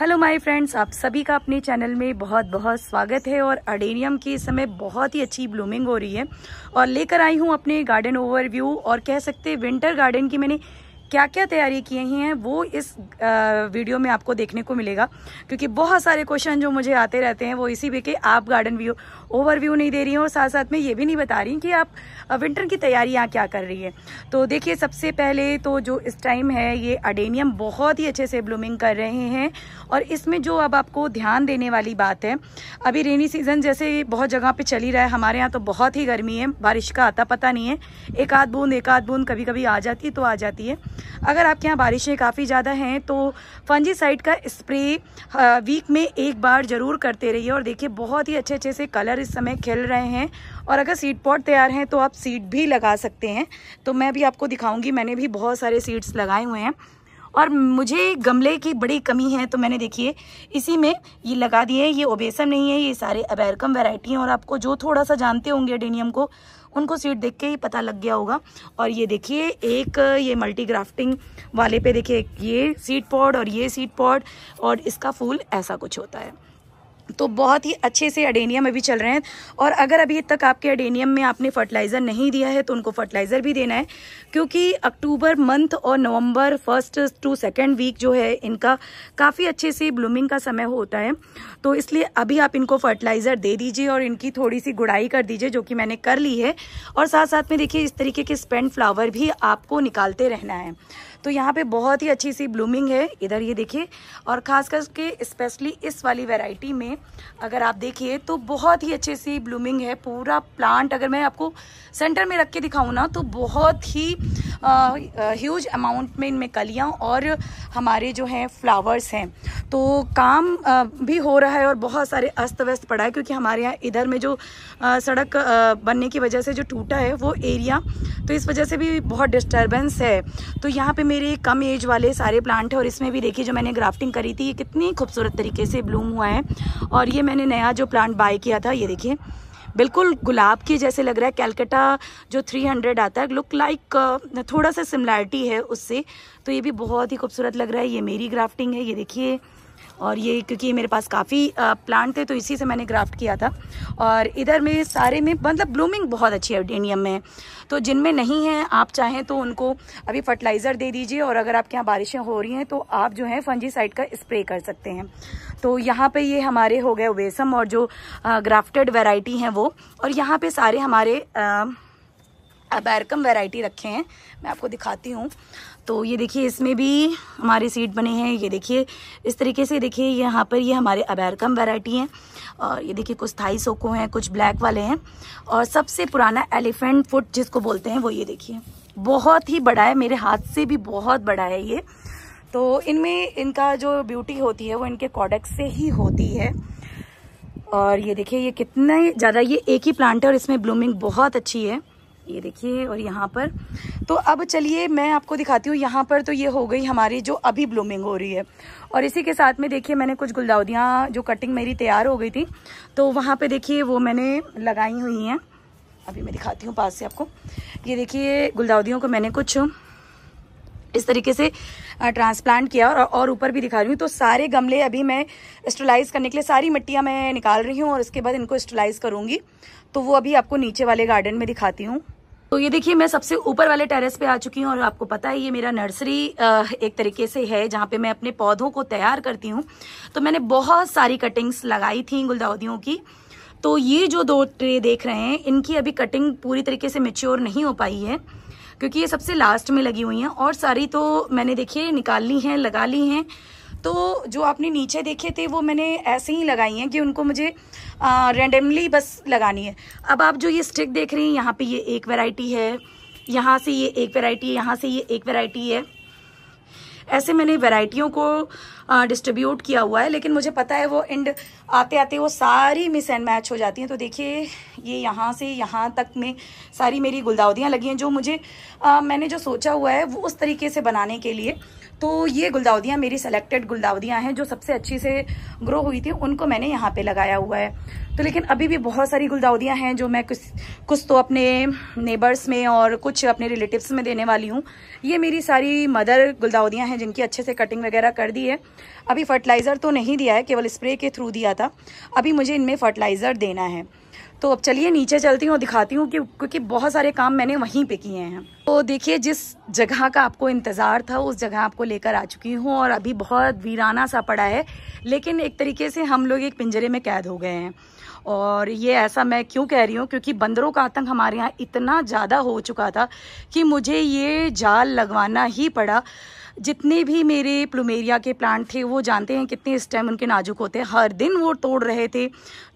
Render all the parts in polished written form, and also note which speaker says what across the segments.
Speaker 1: Hello my friends, आप सभी का अपने चैनल में बहुत बहुत स्वागत है। और अडेनियम की इस समय बहुत ही अच्छी ब्लूमिंग हो रही है और लेकर आई हूँ अपने गार्डन ओवरव्यू। और कह सकते हैं विंटर गार्डन की मैंने क्या क्या तैयारी की हैं वो इस वीडियो में आपको देखने को मिलेगा, क्योंकि बहुत सारे क्वेश्चन जो मुझे आते रहते हैं वो इसी पे कि आप गार्डन व्यू ओवरव्यू नहीं दे रही हैं और साथ साथ में ये भी नहीं बता रही कि आप विंटर की तैयारियां क्या कर रही है। तो देखिए, सबसे पहले तो जो इस टाइम है ये अडेनियम बहुत ही अच्छे से ब्लूमिंग कर रहे हैं। और इसमें जो अब आपको ध्यान देने वाली बात है, अभी रेनी सीजन जैसे बहुत जगह पे चल ही रहा है, हमारे यहाँ तो बहुत ही गर्मी है, बारिश का आता पता नहीं है, एक आध बूंद कभी कभी आ जाती है तो आ जाती है। अगर आपके यहाँ बारिशें काफ़ी ज़्यादा हैं तो फंजीसाइड का स्प्रे वीक में एक बार ज़रूर करते रहिए। और देखिए, बहुत ही अच्छे अच्छे से कलर इस समय खिल रहे हैं और अगर सीड पॉट तैयार हैं तो आप सीड भी लगा सकते हैं। तो मैं भी आपको दिखाऊंगी, मैंने भी बहुत सारे सीड्स लगाए हुए हैं और मुझे गमले की बड़ी कमी है तो मैंने देखिए इसी में ये लगा दिए। ये ओबेसम नहीं है, ये सारे अबेरकम वैरायटी हैं और आपको जो थोड़ा सा जानते होंगे अडेनियम को, उनको सीड देख के ही पता लग गया होगा। और ये देखिए, एक ये मल्टी ग्राफ्टिंग वाले पे देखिए ये सीड पॉड और ये सीड पॉड और इसका फूल ऐसा कुछ होता है। तो बहुत ही अच्छे से अडेनियम अभी चल रहे हैं। और अगर अभी तक आपके अडेनियम में आपने फर्टिलाइज़र नहीं दिया है तो उनको फर्टिलाइज़र भी देना है, क्योंकि अक्टूबर मंथ और नवंबर 1st to 2nd वीक जो है इनका काफ़ी अच्छे से ब्लूमिंग का समय होता है। तो इसलिए अभी आप इनको फर्टिलाइज़र दे दीजिए और इनकी थोड़ी सी गुड़ाई कर दीजिए, जो कि मैंने कर ली है। और साथ साथ में देखिए इस तरीके के स्पेंड फ्लावर भी आपको निकालते रहना है। तो यहाँ पे बहुत ही अच्छी सी ब्लूमिंग है इधर, ये देखिए। और ख़ास करके स्पेशली इस वाली वैरायटी में अगर आप देखिए तो बहुत ही अच्छी सी ब्लूमिंग है। पूरा प्लांट अगर मैं आपको सेंटर में रख के दिखाऊँ ना तो बहुत ही ह्यूज अमाउंट में इनमें कलियाँ और हमारे जो हैं फ्लावर्स हैं। तो काम भी हो रहा है और बहुत सारे अस्त व्यस्त पड़ा है, क्योंकि हमारे यहाँ इधर में जो सड़क बनने की वजह से जो टूटा है वो एरिया, तो इस वजह से भी बहुत डिस्टर्बेंस है। तो यहाँ पे मेरे कम एज वाले सारे प्लांट हैं और इसमें भी देखिए जो मैंने ग्राफ्टिंग करी थी ये कितनी खूबसूरत तरीके से ब्लूम हुआ है। और ये मैंने नया जो प्लांट बाय किया था, ये देखिए बिल्कुल गुलाब की जैसे लग रहा है। कैलकाटा जो 300 आता है, लुक लाइक थोड़ा सा सिमिलैरिटी है उससे। तो ये भी बहुत ही खूबसूरत लग रहा है। ये मेरी ग्राफ्टिंग है, ये देखिए। और ये क्योंकि मेरे पास काफ़ी प्लांट थे तो इसी से मैंने ग्राफ्ट किया था। और इधर में सारे में मतलब ब्लूमिंग बहुत अच्छी है अडेनियम में। तो जिनमें नहीं है आप चाहें तो उनको अभी फर्टिलाइज़र दे दीजिए। और अगर आपके यहाँ बारिशें हो रही हैं तो आप जो है फंजीसाइड का स्प्रे कर सकते हैं। तो यहाँ पे ये हमारे हो गए ओबेसम और जो ग्राफ्टेड वैरायटी हैं वो। और यहाँ पे सारे हमारे अबेरकम वैरायटी रखे हैं, मैं आपको दिखाती हूँ। तो ये देखिए इसमें भी हमारे सीड बने हैं, ये देखिए इस तरीके से। देखिए यहाँ पर ये हमारे अबेरकम वैरायटी हैं और ये देखिए कुछ थाई सोको हैं, कुछ ब्लैक वाले हैं। और सबसे पुराना एलिफेंट फुट जिसको बोलते हैं वो ये देखिए बहुत ही बड़ा है, मेरे हाथ से भी बहुत बड़ा है ये। तो इनमें इनका जो ब्यूटी होती है वो इनके कॉडेक्स से ही होती है। और ये देखिए ये कितना ज़्यादा, ये एक ही प्लांट है और इसमें ब्लूमिंग बहुत अच्छी है, ये देखिए। और यहाँ पर तो अब चलिए मैं आपको दिखाती हूँ। यहाँ पर तो ये हो गई हमारी जो अभी ब्लूमिंग हो रही है। और इसी के साथ में देखिए मैंने कुछ गुलदाउदियाँ जो कटिंग मेरी तैयार हो गई थी तो वहाँ पे देखिए वो मैंने लगाई हुई हैं। अभी मैं दिखाती हूँ पास से आपको। ये देखिए गुलदाउदियों को मैंने कुछ इस तरीके से ट्रांसप्लांट किया और ऊपर भी दिखा रही हूँ। तो सारे गमले अभी मैं स्टरलाइज करने के लिए सारी मिट्टियाँ मैं निकाल रही हूँ और इसके बाद इनको स्टरलाइज करूँगी। तो वो अभी आपको नीचे वाले गार्डन में दिखाती हूँ। तो ये देखिए मैं सबसे ऊपर वाले टेरेस पे आ चुकी हूँ और आपको पता है ये मेरा नर्सरी एक तरीके से है जहाँ पे मैं अपने पौधों को तैयार करती हूँ। तो मैंने बहुत सारी कटिंग्स लगाई थी गुलदाउदियों की। तो ये जो 2 ट्रे देख रहे हैं इनकी अभी कटिंग पूरी तरीके से मैच्योर नहीं हो पाई है, क्योंकि ये सबसे लास्ट में लगी हुई हैं। और सारी तो मैंने देखिए निकाल ली हैं, लगा ली हैं। तो जो आपने नीचे देखे थे वो मैंने ऐसे ही लगाई हैं कि उनको मुझे रैंडमली बस लगानी है। अब आप जो ये स्टिक देख रही हैं, यहाँ पे ये एक वैरायटी है, यहाँ से ये एक वैरायटी है, यहाँ से ये एक वैरायटी है। ऐसे मैंने वैरायटियों को डिस्ट्रीब्यूट किया हुआ है, लेकिन मुझे पता है वो एंड आते आते वो सारी मिस एंड मैच हो जाती हैं। तो देखिए ये यहाँ से यहाँ तक में सारी मेरी गुलदाउदियाँ लगी हैं, जो मुझे मैंने जो सोचा हुआ है वो उस तरीके से बनाने के लिए। तो ये गुलदाउदियाँ मेरी सेलेक्टेड गुलदाउदियाँ हैं जो सबसे अच्छी से ग्रो हुई थी, उनको मैंने यहाँ पे लगाया हुआ है। तो लेकिन अभी भी बहुत सारी गुलदाउदियाँ हैं जो मैं कुछ तो अपने नेबर्स में और कुछ अपने रिलेटिव्स में देने वाली हूँ। ये मेरी सारी मदर गुलदाउदियाँ हैं जिनकी अच्छे से कटिंग वगैरह कर दी है। अभी फर्टिलाइज़र तो नहीं दिया है, केवल स्प्रे के थ्रू दिया था। अभी मुझे इनमें फर्टिलाइज़र देना है। तो अब चलिए नीचे चलती हूँ और दिखाती हूँ कि क्योंकि बहुत सारे काम मैंने वहीं पे किए हैं। तो देखिए, जिस जगह का आपको इंतज़ार था उस जगह आपको लेकर आ चुकी हूँ और अभी बहुत वीराना सा पड़ा है, लेकिन एक तरीके से हम लोग एक पिंजरे में कैद हो गए हैं। और ये ऐसा मैं क्यों कह रही हूँ, क्योंकि बंदरों का आतंक हमारे यहाँ इतना ज़्यादा हो चुका था कि मुझे ये जाल लगवाना ही पड़ा। जितने भी मेरे प्लूमेरिया के प्लांट थे वो जानते हैं कितने स्टेम उनके नाजुक होते हैं, हर दिन वो तोड़ रहे थे।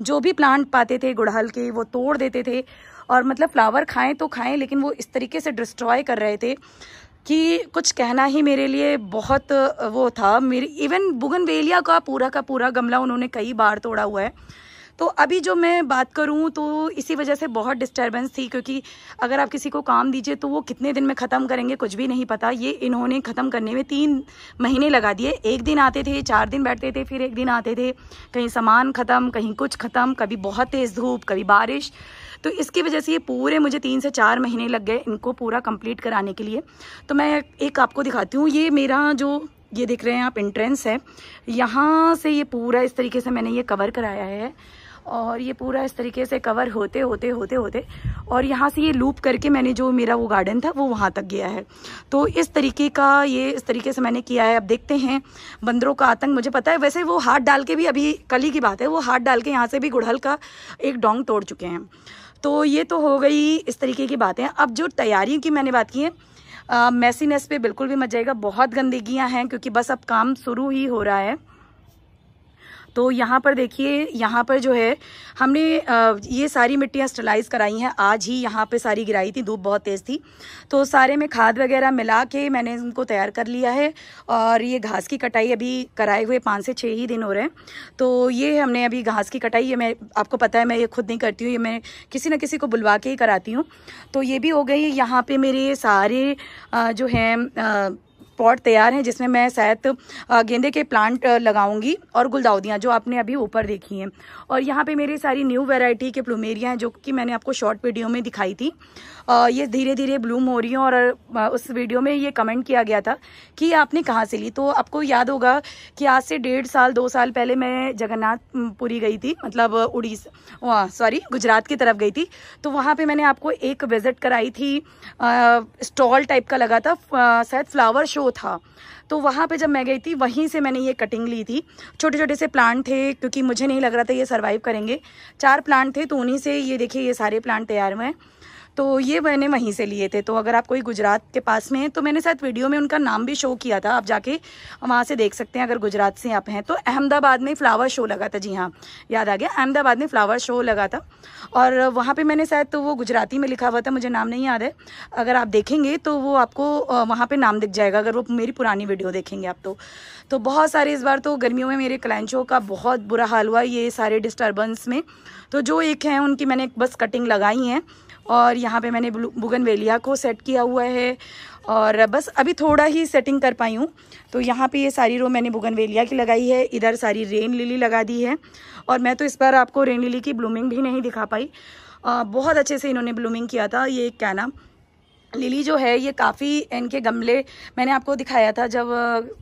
Speaker 1: जो भी प्लांट पाते थे गुड़हल के वो तोड़ देते थे, और मतलब फ्लावर खाएं तो खाएं, लेकिन वो इस तरीके से डिस्ट्रॉय कर रहे थे कि कुछ कहना ही मेरे लिए बहुत वो था। मेरी इवन बुगनवेलिया का पूरा गमला उन्होंने कई बार तोड़ा हुआ है। तो अभी जो मैं बात करूं तो इसी वजह से बहुत डिस्टर्बेंस थी, क्योंकि अगर आप किसी को काम दीजिए तो वो कितने दिन में ख़त्म करेंगे कुछ भी नहीं पता। ये इन्होंने ख़त्म करने में 3 महीने लगा दिए। एक दिन आते थे, 4 दिन बैठते थे, फिर एक दिन आते थे, कहीं सामान ख़त्म, कहीं कुछ ख़त्म, कभी बहुत तेज़ धूप, कभी बारिश। तो इसकी वजह से ये पूरे मुझे 3 से 4 महीने लग गए इनको पूरा कंप्लीट कराने के लिए। तो मैं एक आपको दिखाती हूँ। ये मेरा जो ये देख रहे हैं आप एंट्रेंस है, यहाँ से ये पूरा इस तरीके से मैंने ये कवर कराया है, और ये पूरा इस तरीके से कवर होते और यहाँ से ये लूप करके मैंने जो मेरा वो गार्डन था वो वहाँ तक गया है। तो इस तरीके से मैंने किया है। अब देखते हैं बंदरों का आतंक। मुझे पता है वैसे वो हाथ डाल के भी, अभी कल ही की बात है, वो हाथ डाल के यहाँ से भी गुड़हल का एक डोंग तोड़ चुके हैं। तो ये तो हो गई इस तरीके की बातें। अब जो तैयारी की मैंने बात की है, मैसीनेस पे बिल्कुल भी मत जाएगा, बहुत गंदगियाँ हैं, क्योंकि बस अब काम शुरू ही हो रहा है। तो यहाँ पर देखिए, यहाँ पर जो है हमने ये सारी मिट्टियाँ स्टरलाइज कराई हैं। आज ही यहाँ पे सारी गिराई थी, धूप बहुत तेज़ थी, तो सारे में खाद वगैरह मिला के मैंने इनको तैयार कर लिया है। और ये घास की कटाई अभी कराए हुए 5 से 6 ही दिन हो रहे हैं। तो ये हमने अभी घास की कटाई, ये मैं आपको पता है मैं ये खुद नहीं करती हूँ, ये मैं किसी न किसी को बुलवा के ही कराती हूँ। तो ये भी हो गई। यहाँ पर मेरे सारे जो हैं पॉट तैयार हैं, जिसमें मैं शायद गेंदे के प्लांट लगाऊंगी और गुलदाउदियाँ जो आपने अभी ऊपर देखी हैं। और यहाँ पे मेरी सारी न्यू वैरायटी के प्लूमेरिया हैं जो कि मैंने आपको शॉर्ट वीडियो में दिखाई थी। ये धीरे धीरे ब्लूम हो रही हैं। और उस वीडियो में ये कमेंट किया गया था कि आपने कहाँ से ली। तो आपको याद होगा कि आज से 1.5 साल 2 साल पहले मैं जगन्नाथपुरी गई थी, मतलब गुजरात की तरफ गई थी। तो वहाँ पे मैंने आपको एक विजिट कराई थी, स्टॉल टाइप का लगा था, शायद फ्लावर शो था। तो वहाँ पे जब मैं गई थी वहीं से मैंने ये कटिंग ली थी। छोटे छोटे से प्लांट थे, क्योंकि मुझे नहीं लग रहा था ये सरवाइव करेंगे। 4 प्लांट थे, तो उन्हीं से ये देखिए ये सारे प्लांट तैयार हुए हैं। तो ये मैंने वहीं से लिए थे। तो अगर आप कोई गुजरात के पास में हैं तो मैंने शायद वीडियो में उनका नाम भी शो किया था, आप जाके वहाँ से देख सकते हैं अगर गुजरात से आप हैं तो। अहमदाबाद में फ्लावर शो लगा था, जी हाँ याद आ गया, अहमदाबाद में फ्लावर शो लगा था। और वहाँ पे मैंने शायद, तो वो गुजराती में लिखा हुआ था, मुझे नाम नहीं याद है। अगर आप देखेंगे तो वो आपको वहाँ पर नाम दिख जाएगा, अगर वो मेरी पुरानी वीडियो देखेंगे आप तो बहुत सारे इस बार तो गर्मियों में मेरे क्लाइंचों का बहुत बुरा हाल हुआ ये सारे डिस्टर्बेंस में। तो जो एक हैं उनकी मैंने बस कटिंग लगाई हैं। और यहाँ पे मैंने बुगनवेलिया को सेट किया हुआ है, और बस अभी थोड़ा ही सेटिंग कर पाई हूँ। तो यहाँ पे ये सारी रो मैंने बुगनवेलिया की लगाई है, इधर सारी रेन लिली लगा दी है। और मैं तो इस बार आपको रेन लिली की ब्लूमिंग भी नहीं दिखा पाई, बहुत अच्छे से इन्होंने ब्लूमिंग किया था। ये क्या नाम लिली जो है, ये काफ़ी इनके गमले मैंने आपको दिखाया था जब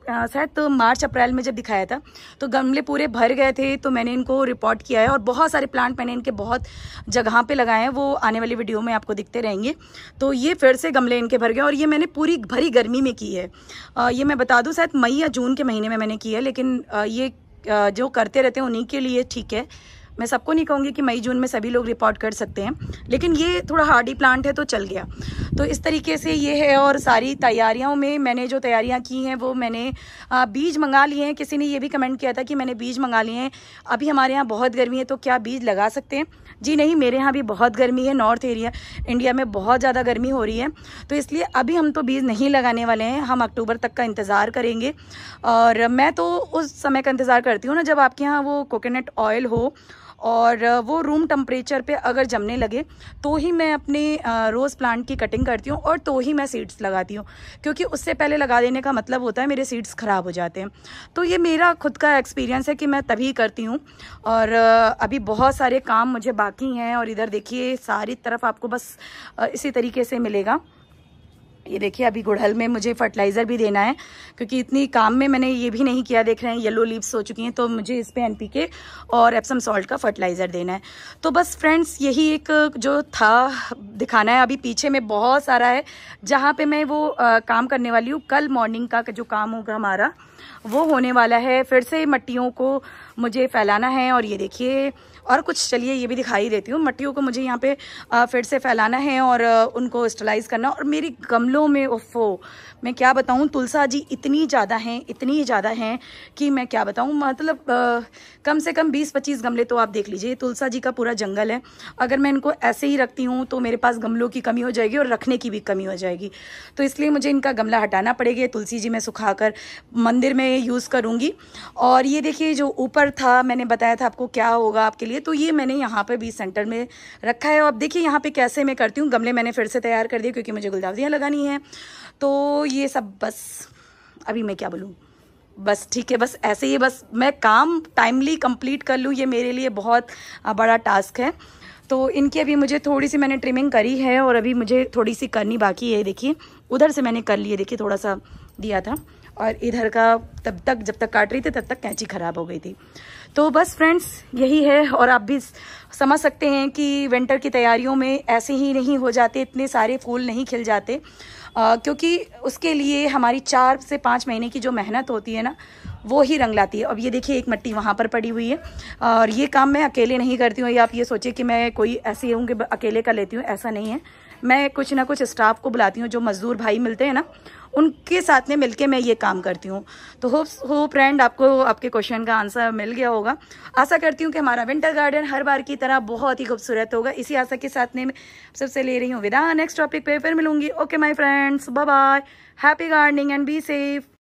Speaker 1: शायद तो मार्च अप्रैल में जब दिखाया था, तो गमले पूरे भर गए थे। तो मैंने इनको रिपोर्ट किया है, और बहुत सारे प्लांट मैंने इनके बहुत जगह पे लगाए हैं, वो आने वाली वीडियो में आपको दिखते रहेंगे। तो ये फिर से गमले इनके भर गए, और ये मैंने पूरी भरी गर्मी में की है। ये मैं बता दूं शायद मई या जून के महीने में मैंने की है, लेकिन ये जो करते रहते हैं उन्हीं के लिए ठीक है। मैं सबको नहीं कहूँगी कि मई जून में सभी लोग रिपोर्ट कर सकते हैं, लेकिन ये थोड़ा हार्डी प्लांट है तो चल गया। तो इस तरीके से ये है। और सारी तैयारियों में मैंने जो तैयारियां की हैं वो मैंने बीज मंगा लिए हैं। किसी ने ये भी कमेंट किया था कि मैंने बीज मंगा लिए हैं। अभी हमारे यहाँ बहुत गर्मी है तो क्या बीज लगा सकते हैं? जी नहीं, मेरे यहाँ भी बहुत गर्मी है, नॉर्थ इंडिया में बहुत ज़्यादा गर्मी हो रही है, तो इसलिए अभी हम तो बीज नहीं लगाने वाले हैं। हम अक्टूबर तक का इंतज़ार करेंगे। और मैं तो उस समय का इंतज़ार करती हूँ ना जब आपके यहाँ वो कोकोनट ऑयल हो और वो रूम टेम्परेचर पे अगर जमने लगे, तो ही मैं अपने रोज़ प्लांट की कटिंग करती हूँ और तो ही मैं सीड्स लगाती हूँ, क्योंकि उससे पहले लगा देने का मतलब होता है मेरे सीड्स ख़राब हो जाते हैं। तो ये मेरा खुद का एक्सपीरियंस है कि मैं तभी करती हूँ। और अभी बहुत सारे काम मुझे बाकी हैं। और इधर देखिए सारी तरफ आपको बस इसी तरीके से मिलेगा। ये देखिए अभी गुड़हल में मुझे फर्टिलाइज़र भी देना है, क्योंकि इतनी काम में मैंने ये भी नहीं किया। देख रहे हैं येलो लीव्स हो चुकी हैं, तो मुझे इस पे NPK और एप्सम सॉल्ट का फर्टिलाइज़र देना है। तो बस फ्रेंड्स यही एक जो था दिखाना है। अभी पीछे में बहुत सारा है जहाँ पे मैं वो काम करने वाली हूँ। कल मॉर्निंग का जो काम होगा हमारा वो होने वाला है। फिर से मट्टियों को मुझे फैलाना है, और ये देखिए और कुछ, चलिए ये भी दिखाई देती हूँ। मट्टियों को मुझे यहाँ पे फिर से फैलाना है और उनको स्टरलाइज करना। और मेरी गमलों में ओफो मैं क्या बताऊँ, तुलसा जी इतनी ज़्यादा हैं कि मैं क्या बताऊँ। मतलब कम से कम 20-25 गमले तो आप देख लीजिए। तुलसा जी का पूरा जंगल है। अगर मैं इनको ऐसे ही रखती हूँ तो मेरे पास गमलों की कमी हो जाएगी और रखने की भी कमी हो जाएगी। तो इसलिए मुझे इनका गमला हटाना पड़ेगा। तुलसी जी मैं सुखाकर मंदिर में यूज़ करूँगी। और ये देखिए जो ऊपर था, मैंने बताया था आपको क्या होगा आपके लिए, तो ये मैंने यहाँ पे बीच सेंटर में रखा है। अब देखिए यहाँ पे कैसे मैं करती हूँ। गमले मैंने फिर से तैयार कर दिए क्योंकि मुझे गुलदाउदियाँ लगानी हैं। तो ये सब बस अभी मैं क्या बोलूँ, बस ठीक है, बस ऐसे ही बस मैं काम टाइमली कंप्लीट कर लूँ, ये मेरे लिए बहुत बड़ा टास्क है। तो इनकी अभी मुझे थोड़ी सी मैंने ट्रिमिंग करी है और अभी मुझे थोड़ी सी करनी बाकी है। देखिए उधर से मैंने कर लिए, देखिए थोड़ा सा दिया था, और इधर का तब तक जब तक काट रही थी तब तक कैंची ख़राब हो गई थी। तो बस फ्रेंड्स यही है। और आप भी समझ सकते हैं कि विंटर की तैयारियों में ऐसे ही नहीं हो जाते, इतने सारे फूल नहीं खिल जाते, क्योंकि उसके लिए हमारी 4 से 5 महीने की जो मेहनत होती है ना, वो ही रंग लाती है। अब ये देखिए एक मट्टी वहाँ पर पड़ी हुई है, और ये काम मैं अकेले नहीं करती हूँ। या आप ये सोचिए कि मैं कोई ऐसी हूँ कि अकेले कर लेती हूँ, ऐसा नहीं है। मैं कुछ ना कुछ स्टाफ को बुलाती हूँ, जो मजदूर भाई मिलते हैं ना, उनके साथ में मिलके मैं ये काम करती हूँ। तो होप फ्रेंड आपको आपके क्वेश्चन का आंसर मिल गया होगा। आशा करती हूँ कि हमारा विंटर गार्डन हर बार की तरह बहुत ही खूबसूरत होगा। इसी आशा के साथ में सबसे ले रही हूँ विदा। नेक्स्ट टॉपिक पे फिर मिलूंगी। Okay my friends, bye bye, happy gardening and be safe.